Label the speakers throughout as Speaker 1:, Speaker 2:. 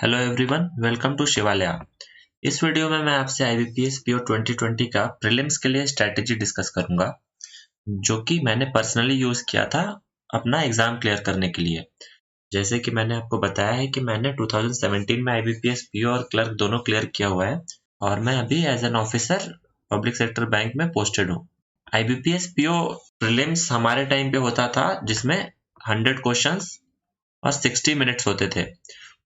Speaker 1: Hello everyone, welcome to Shivalaya. इस video में मैं आपसे IBPS PO 2020 का प्रीलिम्स के लिए स्ट्रैटेजी डिस्कस करूंगा, जो कि मैंने पर्सनली यूज किया था अपना एग्जाम क्लियर करने के लिए। जैसे कि मैंने आपको बताया है कि मैंने 2017 में IBPS PO और क्लर्क दोनों क्लियर किया हुआ है और मैं अभी as an officer public sector bank में पोस्टेड हूँ। IBPS PO प्रीलिम्स हमारे टाइम पे होता था जिसमें 100 क्वेश्चंस और 60 मिनट्स होते थे।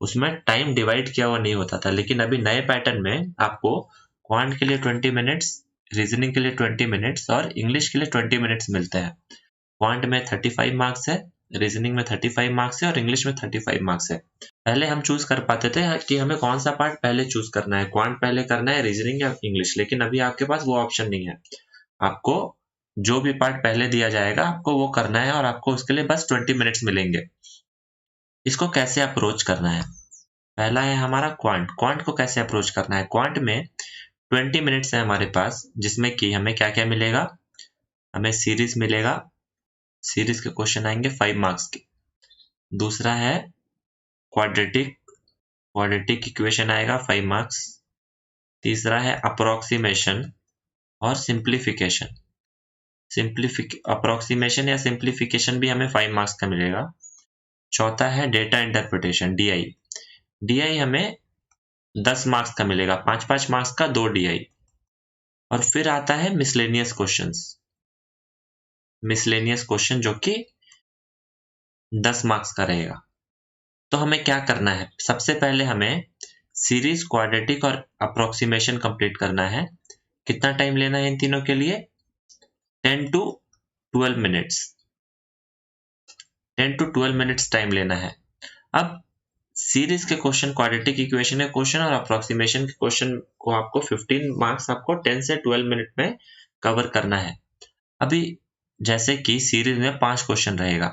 Speaker 1: उसमें टाइम डिवाइड किया हुआ नहीं होता था, लेकिन अभी नए पैटर्न में आपको क्वांट के लिए 20 मिनट्स, रीजनिंग के लिए 20 मिनट्स और इंग्लिश के लिए 20 मिनट्स मिलते हैं। क्वांट में 35 मार्क्स है, रीजनिंग में 35 मार्क्स है और इंग्लिश में 35 मार्क्स है। पहले हम चूज कर पाते थे कि हमें कौन सा पार्ट पहले चूज करना है, क्वांट पहले करना है, रीजनिंग या इंग्लिश, लेकिन अभी आपके पास वो ऑप्शन नहीं है। आपको जो भी पार्ट पहले दिया जाएगा आपको वो करना है और आपको उसके लिए बस 20 मिनट्स मिलेंगे। इसको कैसे अप्रोच करना है? पहला है हमारा क्वांट। क्वांट को कैसे अप्रोच करना है? क्वांट में 20 मिनट्स है हमारे पास, जिसमें कि हमें क्या क्या मिलेगा? हमें सीरीज मिलेगा, सीरीज के क्वेश्चन आएंगे 5 मार्क्स के। दूसरा है क्वाड्रेटिक, क्वाड्रेटिक इक्वेशन आएगा 5 मार्क्स। तीसरा है अप्रोक्सीमेशन और सिंप्लीफिकेशन। अप्रोक्सीमेशन या सिंप्लीफिकेशन भी हमें 5 मार्क्स का मिलेगा। चौथा है डेटा इंटरप्रिटेशन, DI। DI हमें 10 मार्क्स का मिलेगा, 5-5 मार्क्स का 2 DI। और फिर आता है मिसलेनियस क्वेश्चंस, मिसलेनियस क्वेश्चन जो कि 10 मार्क्स का रहेगा। तो हमें क्या करना है? सबसे पहले हमें सीरीज, क्वाड्रेटिक और अप्रोक्सीमेशन कंप्लीट करना है। कितना टाइम लेना है इन तीनों के लिए? 10 to 12 minutes, 10 to 12 minutes time लेना है। अब सीरीज के क्वेश्चन, क्वाड्रेटिक इक्वेशन के क्वेश्चन और अप्रोक्सीमेशन के क्वेश्चन को आपको 15 मार्क्स आपको 10 से 12 मिनट में कवर करना है। अभी जैसे कि सीरीज में 5 क्वेश्चन रहेगा,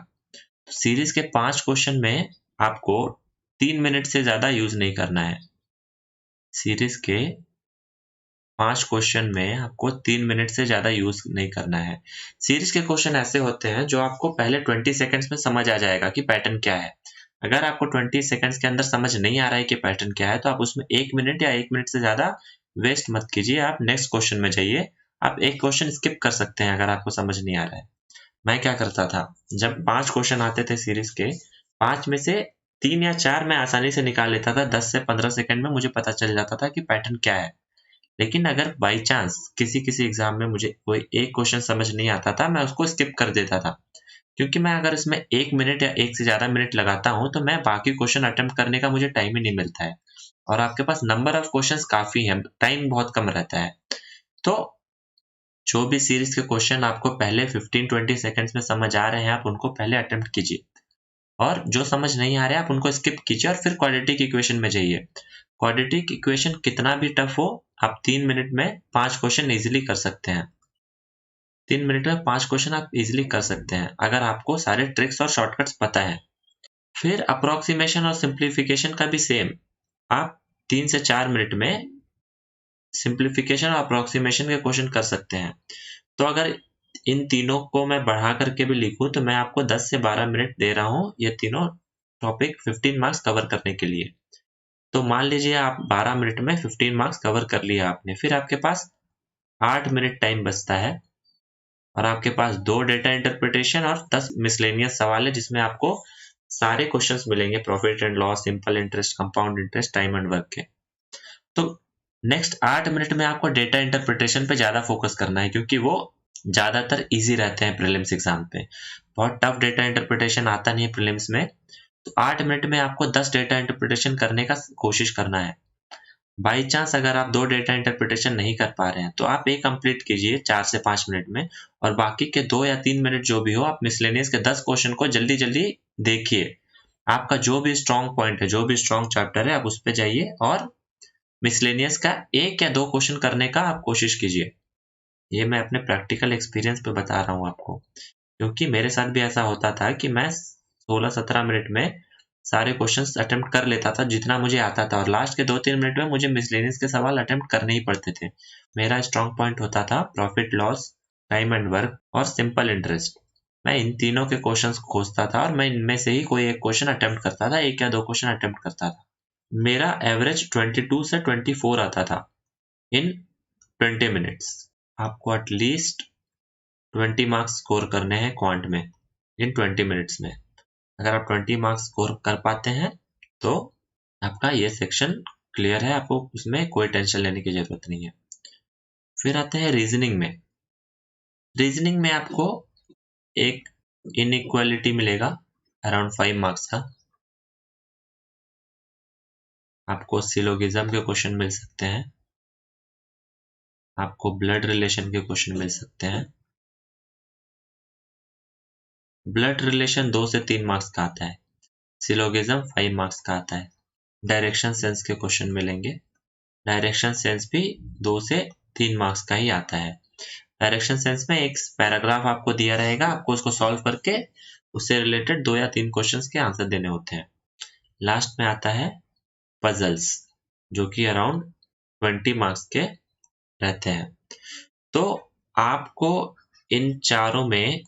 Speaker 1: तो सीरीज के 5 क्वेश्चन में आपको 3 मिनट से ज्यादा यूज नहीं करना है। सीरीज के 5 क्वेश्चन में आपको 3 मिनट से ज्यादा यूज नहीं करना है। सीरीज के क्वेश्चन ऐसे होते हैं जो आपको पहले 20 सेकंड्स में समझ आ जाएगा कि पैटर्न क्या है। अगर आपको 20 सेकंड्स के अंदर समझ नहीं आ रहा है कि पैटर्न क्या है, तो आप उसमें 1 मिनट या 1 मिनट से ज्यादा वेस्ट मत कीजिए। आप नेक्स्ट क्वेश्चन में जाइए। आप एक क्वेश्चन स्किप कर सकते हैं अगर आपको समझ नहीं आ रहा है। मैं क्या करता था, जब 5 क्वेश्चन आते थे सीरीज के, 5 में से 3 या 4 मैं आसानी से निकाल लेता था। 10 से 15 सेकंड में मुझे पता चल जाता था कि पैटर्न क्या है। लेकिन अगर बाई चांस किसी किसी एग्जाम में मुझे कोई एक क्वेश्चन समझ नहीं आता था, मैं उसको स्किप कर देता था, क्योंकि मैं अगर इसमें 1 मिनट या 1 से ज्यादा मिनट लगाता हूं तो मैं बाकी क्वेश्चन अटेम्प्ट करने का मुझे टाइम ही नहीं मिलता है और आपके पास नंबर ऑफ क्वेश्चंस काफी है, टाइम बहुत कम रहता है। तो जो भी सीरीज के क्वेश्चन आपको पहले 15-20 सेकंड्स में समझ आ रहे हैं, आप उनको पहले अटेम्प्ट कीजिए और जो समझ नहीं आ रहे हैं आप उनको स्किप कीजिए और फिर क्वाड्रेटिक इक्वेशन में जाइए। क्वाड्रेटिक इक्वेशन कितना भी टफ हो, आप 3 मिनट में 5 क्वेश्चन इजीली कर सकते हैं। 3 मिनट में 5 क्वेश्चन आप इजीली कर सकते हैं अगर आपको सारे ट्रिक्स और शॉर्टकट्स पता है। फिर अप्रोक्सीमेशन और सिंप्लीफिकेशन का भी सेम, आप 3 से 4 मिनट में सिंप्लीफिकेशन और अप्रोक्सीमेशन के क्वेश्चन कर सकते हैं। तो अगर इन तीनों को मैं बढ़ा करके भी लिखूं तो मैं आपको 10 से 12 मिनट दे रहा हूं ये तीनों टॉपिक 15 मार्क्स कवर करने के लिए। तो मान लीजिए आप 12 मिनट में 15 मार्क्स कवर कर लिया आपने, फिर आपके पास 8 मिनट टाइम बचता है और आपके पास 2 डेटा इंटरप्रिटेशन और 10 मिसलेनियस सवाल है, जिसमें आपको सारे क्वेश्चंस मिलेंगे, profit and loss, simple interest, compound interest, time and work के। तो नेक्स्ट 8 मिनट में आपको डेटा इंटरप्रिटेशन पे ज्यादा फोकस करना है, क्योंकि वो ज्यादातर इजी रहते हैं प्रीलिम्स एग्जाम पे। बहुत टफ डेटा इंटरप्रिटेशन आता नहीं है प्रीलिम्स में। तो 8 मिनट में आपको 10 डेटा इंटरप्रिटेशन करने का कोशिश करना है। बाई चांस अगर आप 2 डेटा इंटरप्रिटेशन नहीं कर पा रहे हैं तो आप एक कंप्लीट कीजिए 4 से 5 मिनट में, और बाकी के 2 या 3 मिनट जो भी हो आप मिसलेनियस के 10 क्वेश्चन को जल्दी जल्दी देखिए। आपका जो भी स्ट्रॉन्ग पॉइंट है, जो भी स्ट्रॉन्ग चैप्टर है, आप उस पर जाइए और मिसलेनियस का 1 या 2 क्वेश्चन करने का आप कोशिश कीजिए। ये मैं अपने प्रैक्टिकल एक्सपीरियंस पे बता रहा हूँ आपको, क्योंकि मेरे साथ भी ऐसा होता था कि मैं 16-17 मिनट में सारे क्वेश्चंस अटेम्प्ट कर लेता था जितना मुझे आता था, और लास्ट के 2-3 मिनट में मुझे मिसलेनियस के सवाल अटेम्प्ट करने ही पड़ते थे। मेरा स्ट्रॉन्ग पॉइंट होता था profit loss, time and work और सिंपल इंटरेस्ट। मैं इन तीनों के क्वेश्चंस खोजता था और मैं इनमें से ही कोई एक क्वेश्चन अटेम्प्ट करता था, 1 या 2 क्वेश्चन अटेम्प्ट करता था। मेरा एवरेज 22 से 24 आता था इन 20 मिनट्स। आपको एटलीस्ट 20 मार्क्स स्कोर करने हैं क्वांट में इन 20 मिनट्स में। अगर आप 20 मार्क्स स्कोर कर पाते हैं तो आपका ये सेक्शन क्लियर है, आपको उसमें कोई टेंशन लेने की जरूरत नहीं है। फिर आते हैं रीजनिंग में। रीजनिंग में आपको एक इनइक्वालिटी मिलेगा अराउंड 5 मार्क्स का। आपको सिलोगिज्म के क्वेश्चन मिल सकते हैं, आपको ब्लड रिलेशन के क्वेश्चन मिल सकते हैं। ब्लड रिलेशन 2 से 3 मार्क्स का आता है, सिलोगिज्म 5 मार्क्स का आता है। डायरेक्शन सेंस के क्वेश्चन मिलेंगे, डायरेक्शन सेंस भी 2 से 3 मार्क्स का ही आता है। डायरेक्शन सेंस में एक पैराग्राफ आपको दिया रहेगा, आपको उसको सॉल्व करके उससे रिलेटेड 2 या 3 क्वेश्चंस के आंसर देने होते हैं। लास्ट में आता है पजल्स, जो कि अराउंड 20 मार्क्स के रहते हैं। तो आपको इन चारों में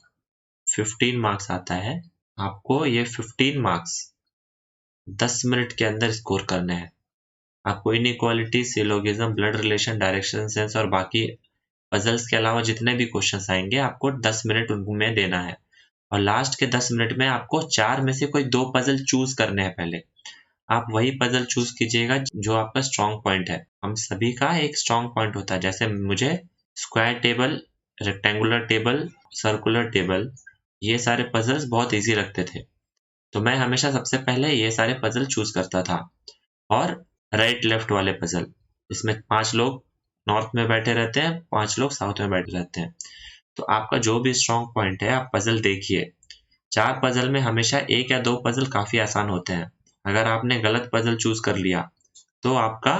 Speaker 1: 15 मार्क्स आता है। आपको ये 15 मार्क्स 10 मिनट के अंदर स्कोर करने हैं। आपको inequality, syllogism, blood relation, direction sense और बाकी पजल्स के अलावा जितने भी क्वेश्चंस आएंगे आपको 10 मिनट उनमें देना है। और लास्ट के 10 मिनट में आपको 4 में से कोई 2 पजल चूज करने हैं। पहले आप वही पजल चूज कीजिएगा जो आपका स्ट्रॉन्ग पॉइंट है। हम सभी का एक स्ट्रॉन्ग पॉइंट होता है, जैसे मुझे square table, rectangular table, circular table, ये सारे पजल्स बहुत इजी लगते थे, तो मैं हमेशा सबसे पहले ये सारे पजल चूज करता था। और राइट लेफ्ट वाले पजल, इसमें 5 लोग नॉर्थ में बैठे रहते हैं, 5 लोग साउथ में बैठे रहते हैं। तो आपका जो भी स्ट्रॉन्ग पॉइंट है आप पजल देखिए। 4 पजल में हमेशा 1 या 2 पजल काफी आसान होते हैं। अगर आपने गलत पजल चूज कर लिया तो आपका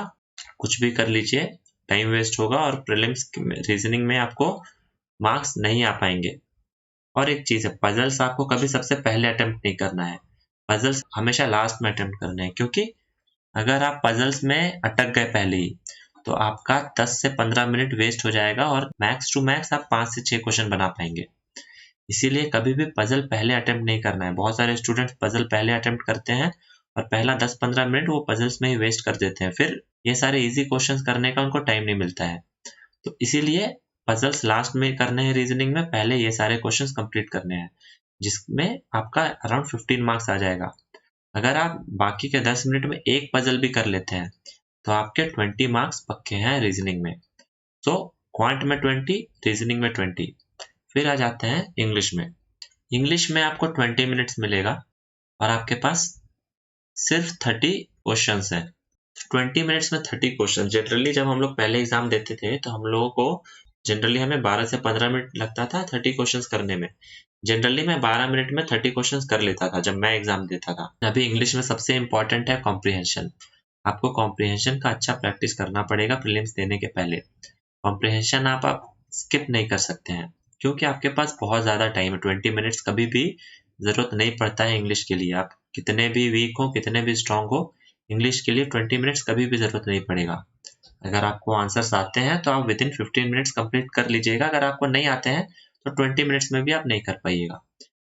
Speaker 1: कुछ भी कर लीजिए, टाइम वेस्ट होगा और प्रीलिम्स रीजनिंग में आपको मार्क्स नहीं आ पाएंगे। और एक चीज है, पजल्स आपको कभी सबसे पहले अटेम्प्ट नहीं करना है, पजल्स हमेशा लास्ट में अटेम्प्ट करने हैं। क्योंकि अगर आप पजल्स में अटक गए पहले ही तो आपका 10 से 15 मिनट वेस्ट हो जाएगा और मैक्स टू मैक्स आप 5 से 6 क्वेश्चन बना पाएंगे। इसीलिए कभी भी पजल पहले अटेम्प्ट नहीं करना है। बहुत सारे स्टूडेंट्स पजल पहले अटेम्प्ट करते हैं और पहला 10-15 मिनट वो पजल्स में ही वेस्ट कर देते हैं, फिर ये सारे इजी क्वेश्चंस करने का उनको टाइम नहीं मिलता है। तो इसीलिए पजल्स लास्ट में करने हैं रीजनिंग में, पहले ये सारे क्वेश्चंस कंप्लीट करने हैं, जिसमें आपका अराउंड 15 मार्क्स आ जाएगा। अगर आप बाकी के 10 मिनट में एक पजल भी कर लेते हैं तो आपके 20 मार्क्स पक्के हैं रीजनिंग में। तो क्वांट में 20, रीजनिंग में 20। फिर आ जाते हैं इंग्लिश में। इंग्लिश में आपको 20 मिनट्स मिलेगा और आपके पास सिर्फ 30 क्वेश्चंस हैं। 20 मिनट्स में 30 क्वेश्चन। जनरली जब हम लोग पहले एग्जाम देते थे तो हम लोगों को जनरली हमें 12 से 15 मिनट लगता था 30 क्वेश्चंस करने में। जनरली मैं 12 मिनट में 30 क्वेश्चंस कर लेता था जब मैं एग्जाम देता था। अभी इंग्लिश में सबसे इंपॉर्टेंट है कॉम्प्रिहेंशन। आपको कॉम्प्रिहेंशन का अच्छा प्रैक्टिस करना पड़ेगा प्रीलिम्स देने के पहले। कॉम्प्रिहेंशन आप स्किप नहीं कर सकते हैं क्योंकि आपके पास बहुत ज़्यादा टाइम है। 20 मिनट्स कभी भी ज़रूरत नहीं पड़ता है इंग्लिश के लिए। आप कितने भी वीक हो, कितने भी स्ट्रांग हो, इंग्लिश के लिए 20 मिनट्स कभी भी ज़रूरत नहीं पड़ेगा। अगर आपको आंसर्स आते हैं तो आप विदिन 15 मिनट्स कंप्लीट कर लीजिएगा। अगर आपको नहीं आते हैं तो 20 मिनट्स में भी आप नहीं कर पाइएगा।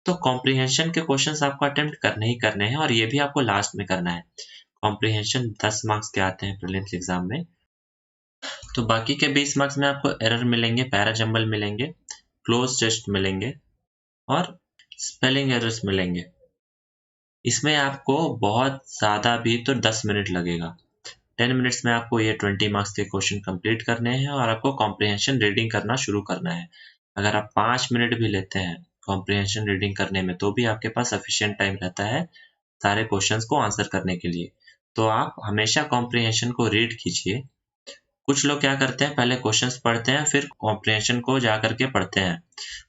Speaker 1: तो कॉम्प्रिहेंशन के क्वेश्चंस आपको अटेम्प्ट करने ही करने हैं और ये भी आपको लास्ट में करना है। कॉम्प्रिहेंशन 10 मार्क्स के आते हैं प्रीलिम्स एग्जाम में। तो बाकी के 20 मार्क्स में आपको एरर मिलेंगे, पैराजंबल मिलेंगे, क्लोज टेस्ट मिलेंगे और स्पेलिंग एरर्स मिलेंगे। इसमें आपको बहुत ज़्यादा भी तो 10 मिनट लगेगा। 10 मिनट्स में आपको ये 20 मार्क्स के क्वेश्चन कंप्लीट करने हैं और आपको कॉम्प्रिहेंशन रीडिंग करना शुरू करना है। अगर आप 5 मिनट भी लेते हैं कॉम्प्रिहेंशन रीडिंग करने में तो भी आपके पास सफिशिएंट टाइम रहता है सारे क्वेश्चंस को आंसर करने के लिए। तो आप हमेशा कॉम्प्रिहेंशन को रीड कीजिए। कुछ लोग क्या करते हैं, पहले क्वेश्चंस पढ़ते हैं फिर कॉम्प्रिहेंशन को जा करके पढ़ते हैं।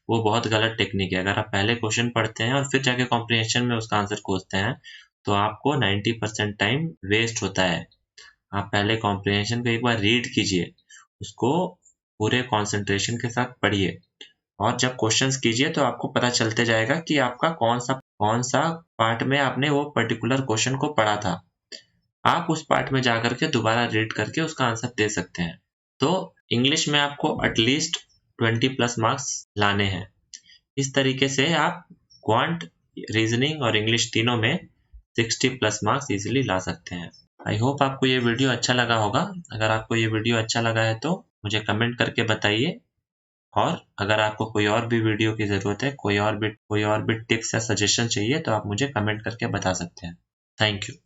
Speaker 1: वो बहुत गलत टेक्निक है। अगर आप पहले क्वेश्चन पढ़ते हैं और फिर जाके कॉम्प्रिहेंशन में उसका आंसर खोजते हैं तो आपको 90% टाइम वेस्ट होता है। आप पहले कॉम्प्रिहेंशन को एक बार रीड कीजिए, उसको पूरे कंसंट्रेशन के साथ पढ़िए और जब क्वेश्चंस कीजिए तो आपको पता चलते जाएगा कि आपका कौन सा पार्ट में आपने वो पर्टिकुलर क्वेश्चन को पढ़ा था। आप उस पार्ट में जाकर के दोबारा रीड करके उसका आंसर दे सकते हैं। तो इंग्लिश में आपको एटलीस्ट 20 प्लस मार्क्स लाने हैं। इस तरीके से आप क्वांट, रीजनिंग और इंग्लिश तीनों में 60 प्लस मार्क्स इजीली ला सकते हैं। आई होप आपको ये वीडियो अच्छा लगा होगा। अगर आपको ये वीडियो अच्छा लगा है तो मुझे कमेंट करके बताइए, और अगर आपको कोई और भी वीडियो की ज़रूरत है, कोई और भी टिप्स या सजेशन चाहिए तो आप मुझे कमेंट करके बता सकते हैं। Thank you.